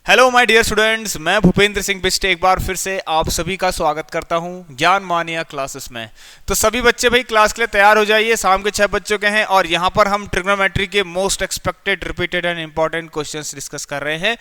Hello my dear students, मैं भूपेंद्र सिंह बिस्ट एक बार फिर से आप सभी का स्वागत करता हूं ज्ञान मानिया क्लासेस में। तो सभी बच्चे भाई क्लास के लिए तैयार हो जाइए। शाम के 6 बज चुके हैं और यहां पर हम ट्रिग्नोमेट्री के most expected, repeated and important questions discuss कर रहे हैं।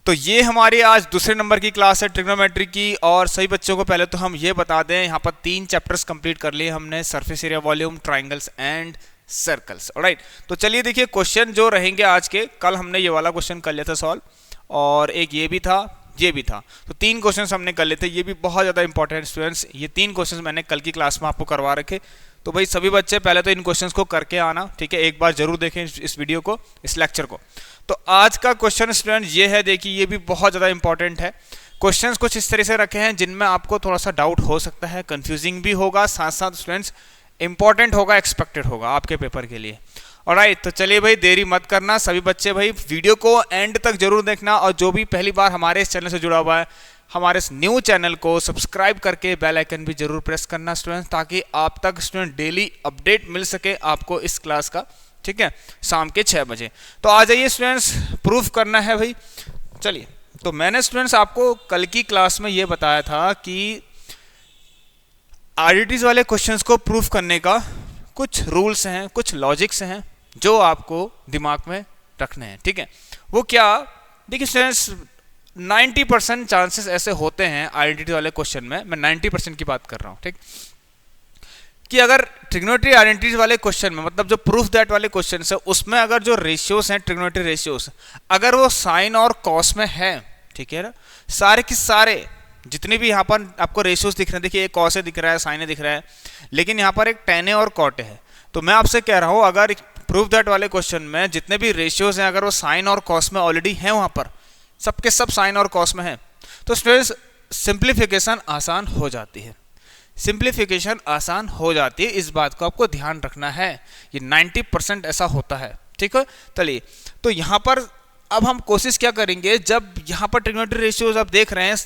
तो ये हमारी आज दूसरे नंबर की क्लास है ट्रिग्नोमेट्री की। और सभी बच्चों को पहले तो हम ये बता दें, यहाँ पर 3 चैप्टर्स कंप्लीट कर लिए हमने, surface area, volume, triangles and circles. Alright, तो चलिए देखिए क्वेश्चन जो रहेंगे आज के। कल हमने ये वाला क्वेश्चन कर लिया था सॉल्व, और एक ये भी था, ये भी था। तो 3 क्वेश्चंस हमने कर लिए थे। ये भी बहुत ज़्यादा इंपॉर्टेंट स्टूडेंट्स, ये 3 क्वेश्चंस मैंने कल की क्लास में आपको करवा रखे। तो भाई सभी बच्चे पहले तो इन क्वेश्चंस को करके आना, ठीक है। एक बार जरूर देखें इस वीडियो को, इस लेक्चर को। तो आज का क्वेश्चन स्टूडेंट ये है, देखिए ये भी बहुत ज़्यादा इंपॉर्टेंट है। क्वेश्चंस कुछ इस तरह से रखे हैं जिनमें आपको थोड़ा सा डाउट हो सकता है, कंफ्यूजिंग भी होगा, साथ साथ स्टूडेंट्स इंपॉर्टेंट होगा, एक्सपेक्टेड होगा आपके पेपर के लिए। ऑलराइट, तो चलिए भाई देरी मत करना, सभी बच्चे भाई वीडियो को एंड तक जरूर देखना। और जो भी पहली बार हमारे इस चैनल से जुड़ा हुआ है, हमारे इस न्यू चैनल को सब्सक्राइब करके बेल आइकन भी जरूर प्रेस करना स्टूडेंट्स, ताकि आप तक स्टूडेंट डेली अपडेट मिल सके आपको इस क्लास का, ठीक है, शाम के 6 बजे। तो आ जाइए स्टूडेंट्स, प्रूफ करना है भाई। चलिए, तो मैंने स्टूडेंट्स आपको कल की क्लास में ये बताया था कि आरडीटीज वाले क्वेश्चंस को प्रूफ करने का कुछ रूल्स हैं, कुछ लॉजिक्स हैं जो आपको दिमाग में रखने हैं, ठीक है। वो क्या, देखिए स्टूडेंट्स 90% चांसेस ऐसे होते हैं आइडेंटिटी वाले क्वेश्चन में, मैं 90% की बात कर रहा हूँ, ठीक, कि अगर ट्रिग्नोमेट्री आइडेंटिटीज वाले क्वेश्चन में, मतलब जो प्रूफ दैट वाले क्वेश्चन है, उसमें अगर जो रेशियोज हैं, ट्रिग्नोमेट्री रेशियोज, अगर वो साइन और कॉस में है, ठीक है ना, सारे के सारे जितने भी यहाँ पर आपको रेशियोज दिख रहे हैं, देखिए एक कॉस दिख रहा है, साइन दिख रहा है, लेकिन यहाँ पर एक टेन और कॉट है। तो मैं आपसे कह रहा हूँ, अगर प्रूफ दैट वाले क्वेश्चन में जितने भी रेशियोज हैं, अगर वो साइन और कॉस में ऑलरेडी हैं, वहाँ पर सबके सब साइन और कॉस में हैं, तो स्टूडेंट्स सिंप्लीफिकेशन आसान हो जाती है, सिंप्लीफिकेशन आसान हो जाती है। इस बात को आपको ध्यान रखना है, ये 90% ऐसा होता है, ठीक है। चलिए, तो यहाँ पर अब हम कोशिश क्या करेंगे, जब यहाँ पर ट्रिग्नोमेट्री रेशियोज आप देख रहे हैं,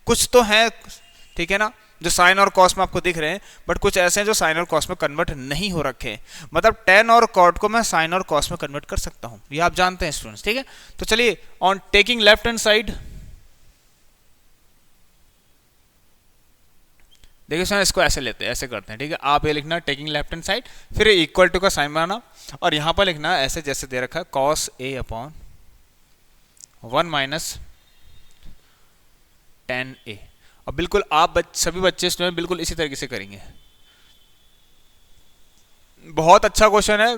कुछ तो हैं, ठीक है ना, जो साइन और कॉस में आपको दिख रहे हैं, बट कुछ ऐसे हैं जो साइन और कॉस में कन्वर्ट नहीं हो रखे हैं। मतलब टेन और कॉट को मैं साइन और कॉस में कन्वर्ट कर सकता हूं, ये आप जानते हैं स्टूडेंट्स, ठीक है। तो चलिए, on taking left hand side, देखिए स्टूडेंट इसको ऐसे लेते हैं, ऐसे करते हैं, ठीक है। आप ये लिखना टेकिंग लेफ्ट हैंड साइड, फिर इक्वल टू का साइन बनाना, और यहां पर लिखना ऐसे जैसे दे रखा है, cos A upon 1 minus ten ए। अब बिल्कुल आप सभी बच्चे स्टूडेंट बिल्कुल इसी तरीके से करेंगे। बहुत अच्छा क्वेश्चन है,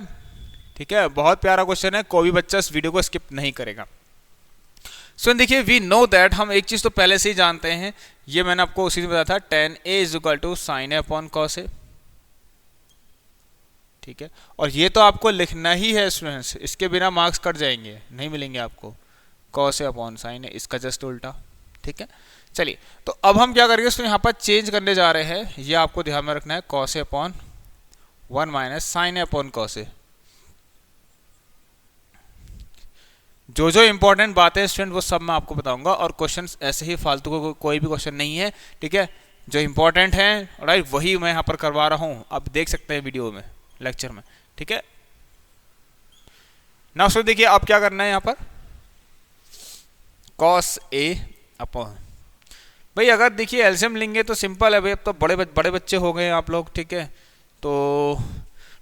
ठीक है, बहुत प्यारा क्वेश्चन है, कोई भी बच्चा इस वीडियो को स्किप नहीं करेगा। स्टूडेंट देखिए, वी नो दैट, हम एक चीज तो पहले से ही जानते हैं, ये मैंने आपको उसी में बताया था, tan A is equal to sin A upon cos A, ठीक है। और ये तो आपको लिखना ही है स्टूडेंट्स, इसके बिना मार्क्स कट जाएंगे, नहीं मिलेंगे आपको, कॉस ए अपॉन साइन ए, इसका जस्ट उल्टा, ठीक है। चलिए, तो अब हम क्या करेंगे, इसको यहाँ पर चेंज करने जा रहे हैं, ये आपको ध्यान में रखना है, cos A upon 1 minus sine A upon cos ए। जो जो इंपॉर्टेंट बातें हैं स्टूडेंट वो सब मैं आपको बताऊंगा, और क्वेश्चंस ऐसे ही फालतू को कोई भी क्वेश्चन नहीं है, ठीक है। जो इंपॉर्टेंट है, राइट, वही मैं यहाँ पर करवा रहा हूँ, आप देख सकते हैं वीडियो में, लेक्चर में, ठीक है ना। उसमें देखिए आप क्या करना है, यहाँ पर कॉस ए अपॉन, भाई अगर देखिए एलसीएम लेंगे तो सिंपल है भाई, अब तो बड़े बच्चे हो गए आप लोग, ठीक है। तो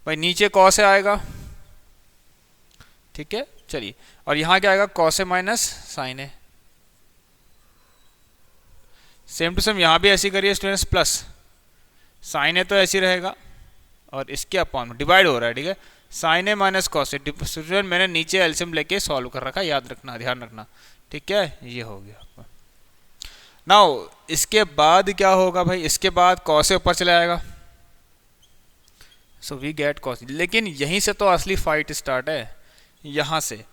भाई नीचे कॉस ए आएगा, ठीक है। चलिए, और यहाँ क्या आएगा, cos A minus sine A, same to same यहाँ भी ऐसी करिए स्टूडेंट्स, प्लस साइन ए तो ऐसी रहेगा, और इसके अपॉन डिवाइड हो रहा है, ठीक है, sign A minus cos A. Student मैंने नीचे एलसीएम लेके सॉल्व कर रखा, याद रखना, ध्यान रखना, ठीक है। ये हो गया आपका। नाउ इसके बाद क्या होगा भाई, इसके बाद कॉस ए ऊपर चला आएगा, सो वी गेट कॉस। लेकिन यहीं से तो असली फाइट स्टार्ट है, यहाँ से।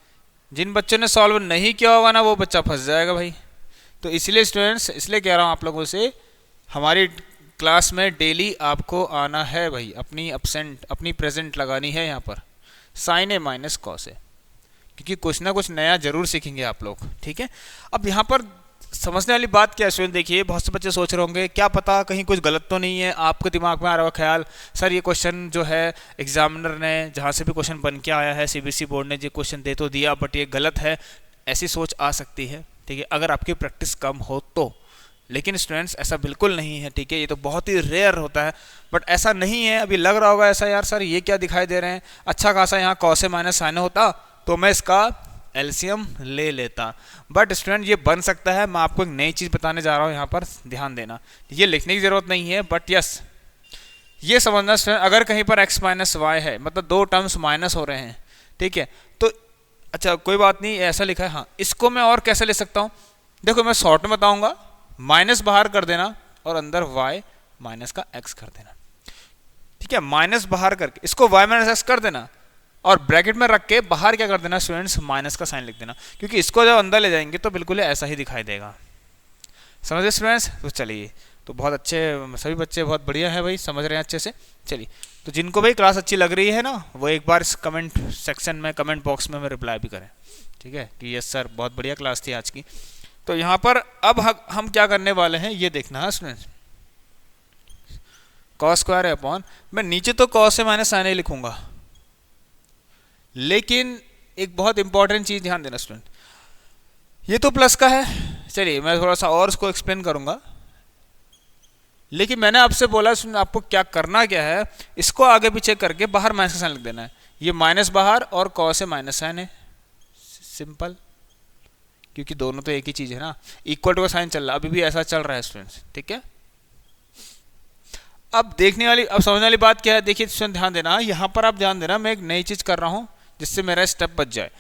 जिन बच्चों ने सॉल्व नहीं किया होगा ना, वो बच्चा फंस जाएगा भाई। तो इसलिए स्टूडेंट्स, इसलिए कह रहा हूँ आप लोगों से, हमारी क्लास में डेली आपको आना है भाई, अपनी अपसेंट, अपनी प्रेजेंट लगानी है यहाँ पर, sign A minus cos A, क्योंकि कुछ ना कुछ नया जरूर सीखेंगे आप लोग, ठीक है। अब यहाँ पर समझने वाली बात क्या है स्टूडेंट, देखिए बहुत से बच्चे सोच रहे होंगे क्या पता कहीं कुछ गलत तो नहीं है, आपके दिमाग में आ रहा होगा ख्याल, सर ये क्वेश्चन जो है एग्जामिनर ने जहाँ से भी क्वेश्चन बन के आया है, सीबीएसई बोर्ड ने जो क्वेश्चन दे तो दिया, बट ये गलत है, ऐसी सोच आ सकती है, ठीक है, अगर आपकी प्रैक्टिस कम हो तो। लेकिन स्टूडेंट्स ऐसा बिल्कुल नहीं है, ठीक है, ये तो बहुत ही रेयर होता है, बट ऐसा नहीं है। अभी लग रहा होगा ऐसा, यार सर ये क्या दिखाई दे रहे हैं, अच्छा खासा यहाँ कॉस माइनस साइन होता तो मैं इसका एलसीएम ले लेता। बट स्टूडेंट ये बन सकता है। मैं आपको एक नई चीज़ बताने जा रहा हूँ, यहाँ पर ध्यान देना, ये लिखने की ज़रूरत नहीं है, बट यस ये समझना स्टूडेंट, अगर कहीं पर x माइनस वाई है, मतलब दो टर्म्स माइनस हो रहे हैं, ठीक है, तो अच्छा कोई बात नहीं, ऐसा लिखा है, हाँ इसको मैं और कैसे ले सकता हूँ, देखो मैं शॉर्ट में बताऊंगा, माइनस बाहर कर देना और अंदर y माइनस का x कर देना, ठीक है, माइनस बाहर करके इसको y माइनस x कर देना और ब्रैकेट में रख के बाहर क्या कर देना स्टूडेंट्स, माइनस का साइन लिख देना, क्योंकि इसको जब अंदर ले जाएंगे तो बिल्कुल ऐसा ही दिखाई देगा। समझे स्टूडेंट्स? तो चलिए, तो बहुत अच्छे, सभी बच्चे बहुत बढ़िया है भाई, समझ रहे हैं अच्छे से। चलिए, तो जिनको भाई क्लास अच्छी लग रही है ना, वो एक बार इस कमेंट सेक्शन में, कमेंट बॉक्स में रिप्लाई भी करें, ठीक है, कि यस सर बहुत बढ़िया क्लास थी आज की। तो यहाँ पर अब हम क्या करने वाले हैं ये देखना है स्टूडेंट्स, कॉस स्क्वायर है अपॉन, मैं नीचे तो कॉस से माइनस साइन ही लिखूंगा, लेकिन एक बहुत इंपॉर्टेंट चीज ध्यान देना स्टूडेंट, ये तो प्लस का है, चलिए मैं थोड़ा सा और उसको एक्सप्लेन करूंगा, लेकिन मैंने आपसे बोला आपको क्या करना क्या है, इसको आगे पीछे करके बाहर माइनस का साइन लिख देना है, ये माइनस बाहर और कॉस से माइनस साइन है, सिंपल, क्योंकि दोनों तो एक ही चीज है ना, इक्वल टू का साइन चल रहा है, अभी भी ऐसा चल रहा है स्टूडेंट्स, ठीक है। अब देखने वाली, अब समझने वाली बात क्या है, देखिए स्टूडेंट ध्यान देना, यहाँ पर आप ध्यान देना, मैं एक नई चीज कर रहा हूँ जिससे मेरा स्टेप बच जाए।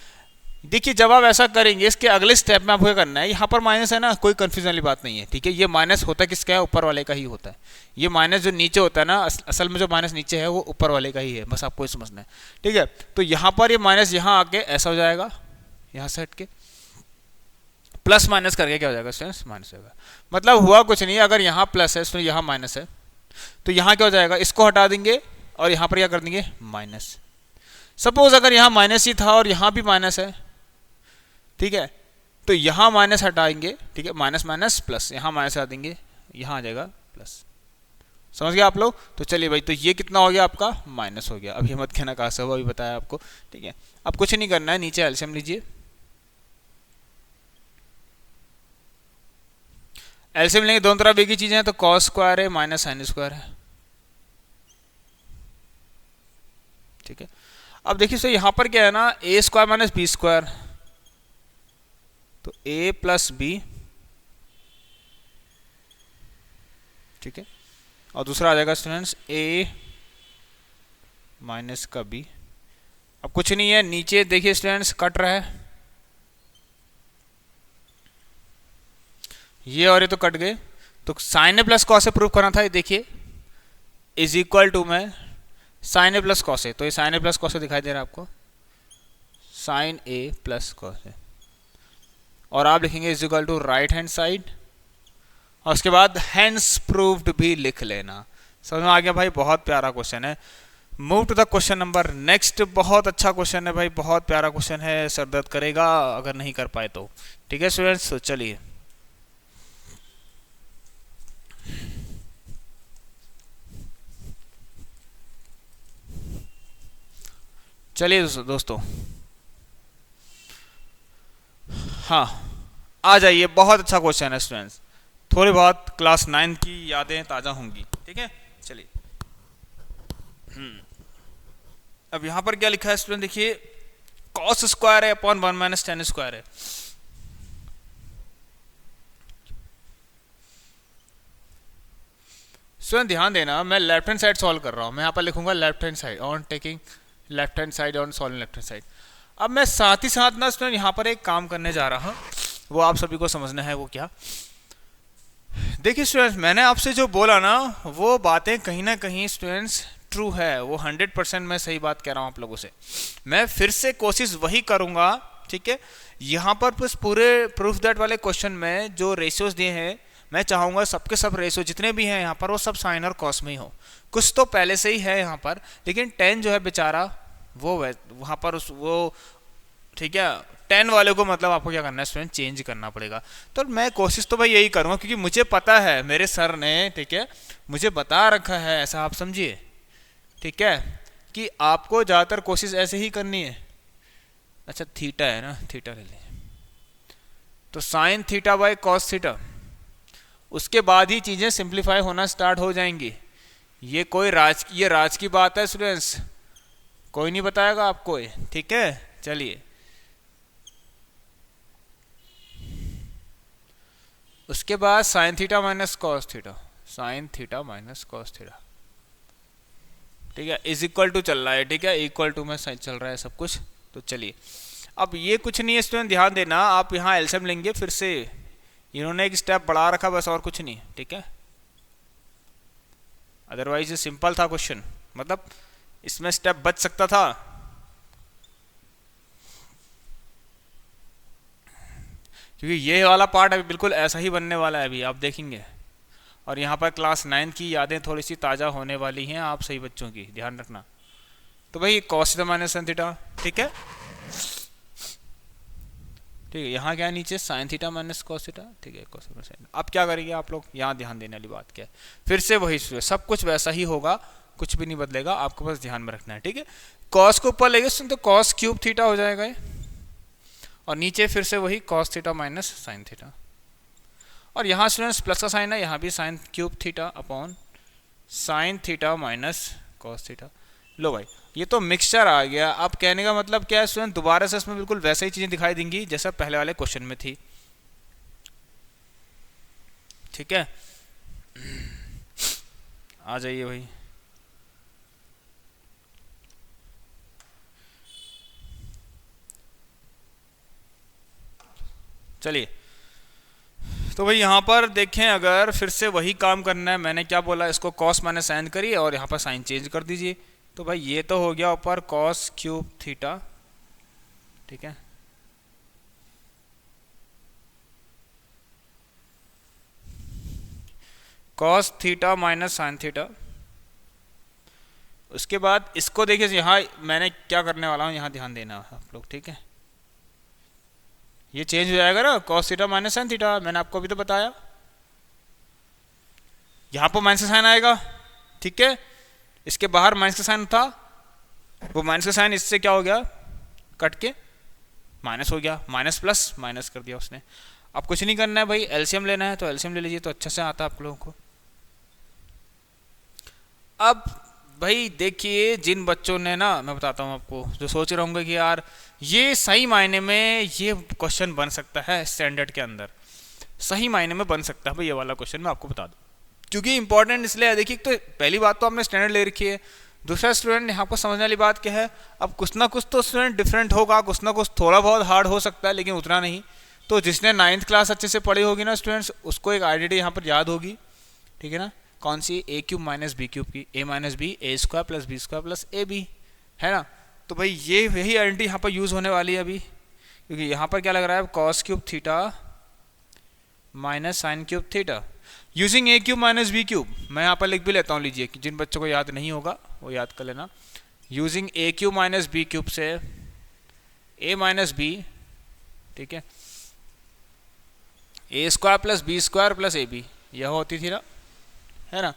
देखिए जब आप ऐसा करेंगे, इसके अगले स्टेप में आपको क्या करना है, यहाँ पर माइनस है ना, कोई कंफ्यूजन वाली बात नहीं है, ठीक है, ये माइनस होता किसका है, ऊपर वाले का ही होता है, ये माइनस जो नीचे होता है ना, असल में जो माइनस नीचे है वो ऊपर वाले का ही है, बस आपको ये समझना है, ठीक है। तो यहाँ पर ये माइनस यहाँ आके ऐसा हो जाएगा, यहाँ से हट के प्लस माइनस करके क्या हो जाएगा स्टूडेंट्स, माइनस होगा, मतलब हुआ कुछ नहीं, अगर यहाँ प्लस है तो यहाँ माइनस है, तो यहाँ क्या हो जाएगा, इसको हटा देंगे और यहाँ पर क्या कर देंगे, माइनस। सपोज अगर यहाँ माइनस ही था और यहाँ भी माइनस है, ठीक है, तो यहाँ माइनस हटाएंगे, ठीक है, माइनस माइनस प्लस, यहाँ माइनस हटा देंगे, यहाँ आ जाएगा प्लस। समझ गया आप लोग? तो चलिए भाई, तो ये कितना हो गया आपका, माइनस हो गया। अभी मत कहना कहाँ से हुआ, अभी बताया आपको, ठीक है। अब कुछ नहीं करना है, नीचे एलसीएम लीजिए, एलसीएम लेंगे, दोनों तरफ एक ही चीजें हैं, तो कॉस स्क्वायर है माइनस साइन स्क्वायर है, ठीक है। अब देखिए सर यहाँ पर क्या है ना, ए स्क्वायर माइनस बी स्क्वायर, तो a प्लस बी, ठीक है, और दूसरा आ जाएगा स्टूडेंट्स a माइनस का b। अब कुछ नहीं है, नीचे देखिए स्टूडेंट्स कट रहा है, ये और ये तो कट गए, तो साइन ए प्लस कॉस से प्रूव करना था, ये देखिए इज इक्वल टू में sine A plus cos A, तो ये sine A plus cos A दिखाई दे रहा है आपको, sine A plus cos A, और आप लिखेंगे is equal to right hand side, और उसके बाद हैंस प्रूव्ड भी लिख लेना। समझ में आ गया भाई? बहुत प्यारा क्वेश्चन है। Move to the question number next. बहुत अच्छा क्वेश्चन है भाई, बहुत प्यारा क्वेश्चन है, सर दर्द करेगा अगर नहीं कर पाए तो, ठीक है स्टूडेंट्स। तो चलिए चलिए दोस्तों, हाँ आ जाइए, बहुत अच्छा क्वेश्चन है स्टूडेंट्स, थोड़ी बहुत क्लास 9 की यादें ताज़ा होंगी, ठीक है। चलिए अब यहाँ पर क्या लिखा है स्टूडेंट, देखिए कॉस स्क्वायर है अपॉन 1 माइनस टेन स्क्वायर है। स्टूडेंट ध्यान देना, मैं लेफ्ट हैंड साइड सॉल्व कर रहा हूँ, मैं यहाँ पर लिखूंगा left hand side on taking left hand side on solving left hand side. अब मैं साथ ही साथ ना स्टूडेंट यहाँ पर एक काम करने जा रहा हूँ, वो आप सभी को समझना है। वो क्या, देखिए स्टूडेंट्स, मैंने आपसे जो बोला ना वो बातें कहीं ना कहीं स्टूडेंट्स ट्रू है, वो 100% मैं सही बात कह रहा हूँ आप लोगों से। मैं फिर से कोशिश वही करूँगा, ठीक है। यहाँ पर बस पूरे प्रूफ दैट वाले क्वेश्चन में जो रेशियोज दिए हैं, मैं चाहूँगा सबके सब रेशियो जितने भी हैं यहाँ पर वो सब साइन और कॉस में ही हो। कुछ तो पहले से ही है यहाँ पर, लेकिन 10 जो है बेचारा वो वहाँ पर वो, ठीक है, 10 वाले को मतलब आपको क्या करना है स्टूडेंट, चेंज करना पड़ेगा। तो मैं कोशिश तो भाई यही करूँगा, क्योंकि मुझे पता है, मेरे सर ने, ठीक है, मुझे बता रखा है, ऐसा आप समझिए, ठीक है, कि आपको ज़्यादातर कोशिश ऐसे ही करनी है। अच्छा थीटा है ना, थीटा ले लें, तो sine theta by cos theta, उसके बाद ही चीजें सिंप्लीफाई होना स्टार्ट हो जाएंगी। ये राज की बात है स्टूडेंट्स, कोई नहीं बताएगा आपको ये, ठीक है। चलिए, उसके बाद sign theta minus cos theta, sin theta minus cos theta, ठीक है, इज इक्वल टू चल रहा है, ठीक है, इक्वल टू में चल रहा है सब कुछ। तो चलिए, अब ये कुछ नहीं है स्टूडेंट, ध्यान देना, आप यहाँ एलसीएम लेंगे फिर से, इन्होंने एक स्टेप बढ़ा रखा बस, और कुछ नहीं, ठीक है। अदरवाइज ये सिंपल था क्वेश्चन, मतलब इसमें स्टेप बच सकता था। क्योंकि ये वाला पार्ट अभी बिल्कुल ऐसा ही बनने वाला है, अभी आप देखेंगे। और यहाँ पर क्लास 9 की यादें थोड़ी सी ताज़ा होने वाली हैं आप सही बच्चों की, ध्यान रखना। तो भाई cos theta minus sin theta, ठीक है, ठीक है। यहाँ क्या है नीचे, sign theta minus cos theta, ठीक है, कॉस थीटा साइन। अब क्या करेंगे आप लोग, यहाँ ध्यान देने वाली बात क्या है, फिर से वही सब कुछ वैसा ही होगा, कुछ भी नहीं बदलेगा, आपको बस ध्यान में रखना है, ठीक है। कॉस को ऊपर लेंगे तो कॉस क्यूब थीटा हो जाएगा ये, और नीचे फिर से वही cos theta minus sin theta, और यहाँ स्टूडेंट्स प्लस का साइन है, यहाँ भी sin cube theta upon sin theta minus cos theta. लो भाई, ये तो मिक्सचर आ गया। अब कहने का मतलब क्या है स्टूडेंट, दोबारा से इसमें बिल्कुल वैसे ही चीजें दिखाई देंगी जैसा पहले वाले क्वेश्चन में थी, ठीक है। आ जाइए भाई, चलिए। तो भाई यहाँ पर देखें, अगर फिर से वही काम करना है, मैंने क्या बोला, इसको कॉस माइनस साइन करिए और यहाँ पर साइन चेंज कर दीजिए। तो भाई ये तो हो गया ऊपर कॉस क्यूब थीटा, ठीक है, cos theta minus sin theta. उसके बाद इसको देखिए, यहाँ मैंने क्या करने वाला हूँ, यहाँ ध्यान देना आप लोग, ठीक है। ये चेंज हो जाएगा ना, cos theta minus sin theta, मैंने आपको अभी तो बताया। यहाँ पर माइनस का साइन आएगा, ठीक है, इसके बाहर माइनस का साइन था, वो माइनस का साइन इससे क्या हो गया, कट के माइनस हो गया, माइनस प्लस माइनस कर दिया उसने। अब कुछ नहीं करना है भाई, एलसीएम लेना है तो एलसीएम ले लीजिए, तो अच्छा से आता है आप लोगों को। अब भाई देखिए, जिन बच्चों ने ना, मैं बताता हूँ आपको, जो सोच रहे होंगे कि यार ये सही मायने में ये क्वेश्चन बन सकता है स्टैंडर्ड के अंदर, सही मायने में बन सकता है भाई ये वाला क्वेश्चन, मैं आपको बता दूं, क्योंकि इंपॉर्टेंट इसलिए है। देखिए, तो पहली बात तो आपने स्टैंडर्ड ले रखी है, दूसरा स्टूडेंट यहाँ पर समझने वाली बात क्या है, अब कुछ ना कुछ तो स्टूडेंट डिफरेंट होगा, कुछ ना कुछ थोड़ा बहुत हार्ड हो सकता है, लेकिन उतना नहीं। तो जिसने 9th क्लास अच्छे से पढ़ी होगी ना स्टूडेंट्स, उसको एक आइडेंटिटी यहाँ पर याद होगी, ठीक है ना, कौन सी, A cube minus B cube की, A minus B, A square plus B square plus A B, है ना। तो भाई ये वही आइडेंटिटी यहाँ पर यूज़ होने वाली है अभी, क्योंकि यहाँ पर क्या लग रहा है, cos cube theta minus sine cube theta using A cube minus B cube. मैं यहाँ पर लिख भी लेता हूँ, लीजिए, कि जिन बच्चों को याद नहीं होगा वो याद कर लेना। Using A cube minus B cube से ए माइनस बी, ठीक है, A square plus B square plus A B, यह होती थी ना, है ना।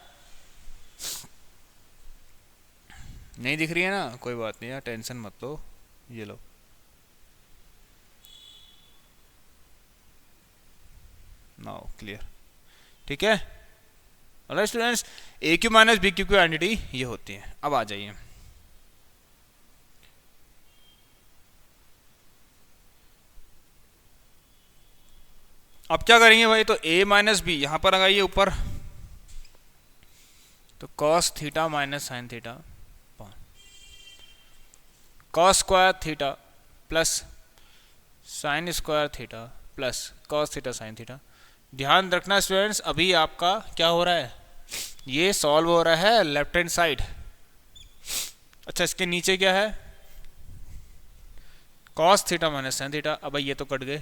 नहीं दिख रही है ना, कोई बात नहीं यार, टेंशन मत लो, ये लो, नाउ क्लियर, ठीक है। ऑलराइट स्टूडेंट्स, ए क्यू माइनस बी क्यू की आइडेंटिटी ये होती है। अब आ जाइए, अब क्या करेंगे भाई, तो a माइनस बी यहां पर लगाइए ऊपर, तो cos theta minus sin theta, cos square theta plus sign square theta plus cos theta sin theta. ध्यान रखना स्टूडेंट्स, अभी आपका क्या हो रहा है, ये सॉल्व हो रहा है लेफ्ट हैंड साइड। अच्छा, इसके नीचे क्या है, cos theta minus sin theta. अब ये तो कट गए,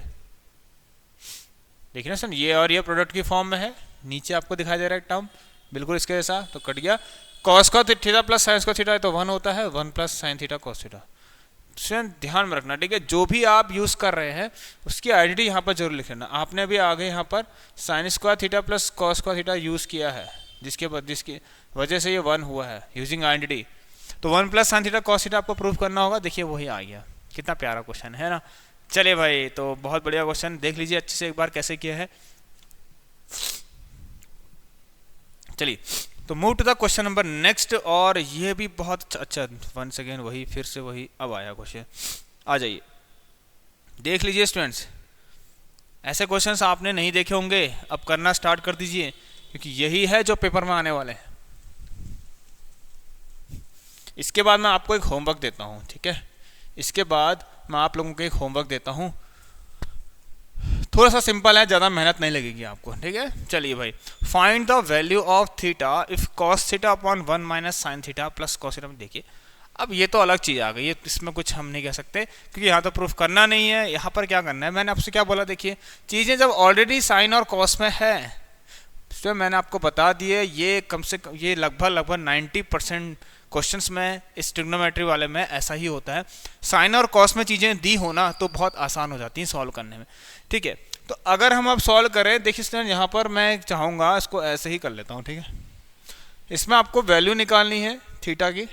देखिए ना सर, ये और ये प्रोडक्ट की फॉर्म में है, नीचे आपको दिखाई दे रहा है टर्म बिल्कुल इसके जैसा, तो कट गया। कॉस का थीटा प्लस साइन का थीटा है तो 1 होता है, 1 plus sine theta cos theta. ध्यान में रखना, ठीक है, जो भी आप यूज कर रहे हैं उसकी आइडेंटिटी यहाँ पर जरूर लिख लेना। आपने भी आगे यहाँ पर sign square theta plus cos square theta use किया है, जिसकी वजह से ये 1 हुआ है यूजिंग आइडेंटिटी। तो 1 plus sine theta cos theta आपको प्रूव करना होगा। देखिए वही आ गया, कितना प्यारा क्वेश्चन है ना। चलिए भाई, तो बहुत बढ़िया क्वेश्चन, देख लीजिए अच्छे से एक बार कैसे किया है। चलिए तो move to the question number next, और ये भी बहुत अच्छा, वन सेकेंड, वही फिर से वही अब आया क्वेश्चन, आ जाइए देख लीजिए स्टूडेंट्स। ऐसे क्वेश्चंस आपने नहीं देखे होंगे, अब करना स्टार्ट कर दीजिए, क्योंकि यही है जो पेपर में आने वाले हैं। इसके बाद मैं आपको एक होमवर्क देता हूँ, ठीक है, इसके बाद मैं आप लोगों को एक होमवर्क देता हूँ, थोड़ा सा सिंपल है, ज़्यादा मेहनत नहीं लगेगी आपको, ठीक है। चलिए भाई, find the value of theta if cos theta upon 1 minus sin theta plus cos theta. देखिए अब ये तो अलग चीज़ आ गई है, इसमें कुछ हम नहीं कह सकते, क्योंकि यहाँ तो प्रूफ करना नहीं है, यहाँ पर क्या करना है, मैंने आपसे क्या बोला, देखिए चीज़ें जब ऑलरेडी साइन और कॉस में है, तो मैंने आपको बता दिए, ये कम से कम ये लगभग 90% क्वेश्चंस में इस ट्रिग्नोमेट्री वाले में ऐसा ही होता है। साइन और कॉस में चीज़ें दी हो ना तो बहुत आसान हो जाती हैं सॉल्व करने में, ठीक है। तो अगर हम अब सॉल्व करें, देखिए स्टूडेंट यहाँ पर मैं चाहूँगा इसको ऐसे ही कर लेता हूँ, ठीक है। इसमें आपको वैल्यू निकालनी है थीटा की,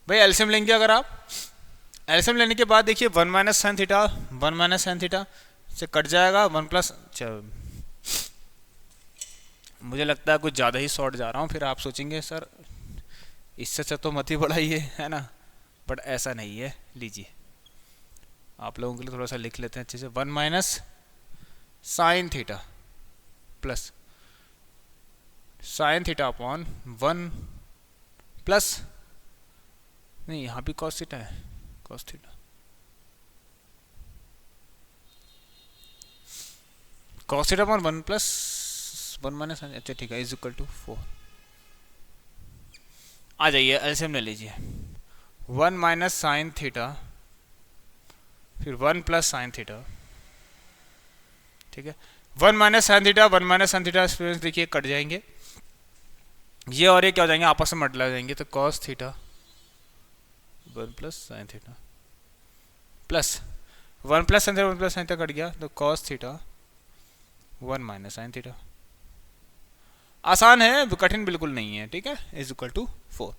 भाई एलसीएम लेंगे अगर आप, एलसीएम लेने के बाद देखिए 1 minus sin theta, 1 minus sin theta से कट जाएगा 1 प्लस, मुझे लगता है कुछ ज़्यादा ही शॉर्ट जा रहा हूँ, फिर आप सोचेंगे सर इससे अच्छा तो मत ही बढ़ाइए, है ना, बट ऐसा नहीं है। लीजिए आप लोगों के लिए थोड़ा सा लिख लेते हैं अच्छे से, 1 minus sin theta plus sine theta upon 1 plus, नहीं यहाँ भी कॉस थीटा है, cos theta, cos theta upon 1 plus 1 minus, अच्छा ठीक है, इज इक्वल टू 4। आ जाइए एलसीएम ले लीजिए, 1 माइनस साइन थीटा फिर 1 प्लस साइन थीटा, ठीक है, 1 minus sin theta 1 minus sin theta students देखिए कट जाएंगे, ये और ये क्या हो जाएंगे, आपस में मल्टीप्लाई हो जाएंगे, तो cos theta 1 plus sign theta plus 1 plus sine theta 1 plus sine theta cut गया, तो cos theta 1 minus sin theta. आसान है, कठिन बिल्कुल नहीं है, ठीक है, इज इक्वल टू 4।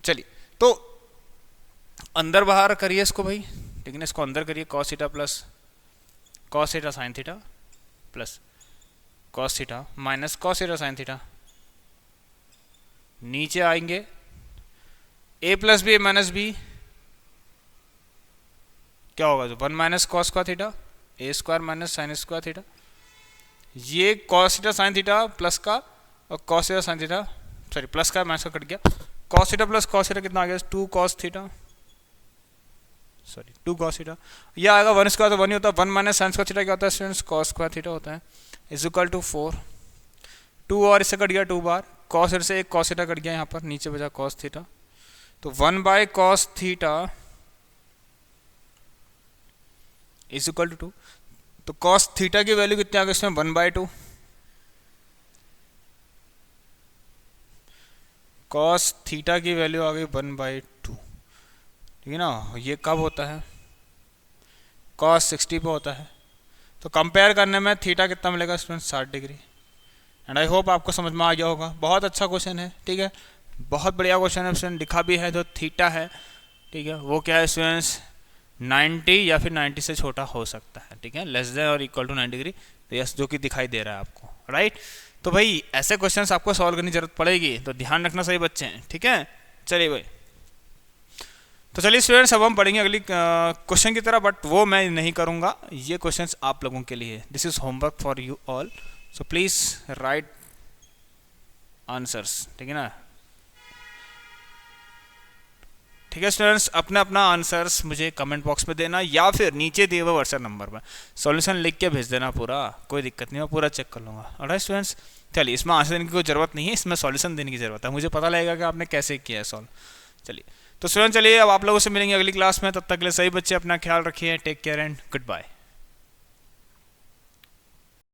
चलिए तो अंदर बाहर करिए इसको भाई, ठीक है ना, इसको अंदर करिए, cos theta plus cos theta sin theta plus cos theta minus cos theta sin theta, नीचे आएंगे A plus B minus B, क्या होगा, तो 1 minus cos square theta A square minus sin square theta, ये cos theta sin theta plus का और cos theta sin theta, sorry plus का minus का कट गया, cos theta plus cos theta कितना आ गया, 2 cos theta, sorry 2 cos theta, यह आएगा 1 स्क्वायर तो 1 ही होता है, 1 माइनस साइन स्क्वायर थीटा क्या होता है स्टूडेंट्स, कॉस स्क्वायर थीटा होता है, इज इक्वल टू 4। 2 और इससे कट गया 2 बार, कॉस थीटा से एक कॉस थीटा कट गया, यहाँ पर नीचे बचा कॉस थीटा, तो 1 by cos theta is equal to 2, तो कॉस थीटा की वैल्यू कितनी आ गई इसमें, 1/2, कॉस थीटा की वैल्यू आ गई 1/2, ठीक है ना। ये कब होता है, कॉस 60 पे होता है, तो कंपेयर करने में थीटा कितना मिलेगा student, 60 degree. And I hope आपको समझ में आ गया होगा, बहुत अच्छा क्वेश्चन है, ठीक है, बहुत बढ़िया क्वेश्चन है स्टूडेंट, लिखा भी है जो थीटा है, ठीक है, वो क्या है स्टूडेंट्स 90 या फिर 90 से छोटा हो सकता है, ठीक है, लेस देन और इक्वल टू 90 डिग्री, तो यस जो कि दिखाई दे रहा है आपको, राइट। तो भाई ऐसे क्वेश्चंस आपको सॉल्व करने की जरूरत पड़ेगी, तो ध्यान रखना सही बच्चे हैं, ठीक है। चलिए भाई, तो चलिए स्टूडेंट्स अब हम पढ़ेंगे अगली क्वेश्चन की तरह, बट वो मैं नहीं करूँगा, ये क्वेश्चंस आप लोगों के लिए, this is homework for you all, so please write answers, ठीक है ना, ठीक है स्टूडेंट्स, अपना अपना आंसर्स मुझे कमेंट बॉक्स में देना, या फिर नीचे दिए हुए व्हाट्सएप नंबर पर सॉल्यूशन लिख के भेज देना पूरा, कोई दिक्कत नहीं, मैं पूरा चेक कर लूँगा, ऑलराइट स्टूडेंट्स। चलिए इसमें आंसर देने की कोई ज़रूरत नहीं है, इसमें सॉल्यूशन देने की ज़रूरत है, मुझे पता लगेगा कि आपने कैसे किया है सॉल्व। चलिए तो स्टूडेंट, चलिए अब आप लोगों से मिलेंगे अगली क्लास में, तब तक के लिए सही बच्चे अपना ख्याल रखिए, take care and good bye.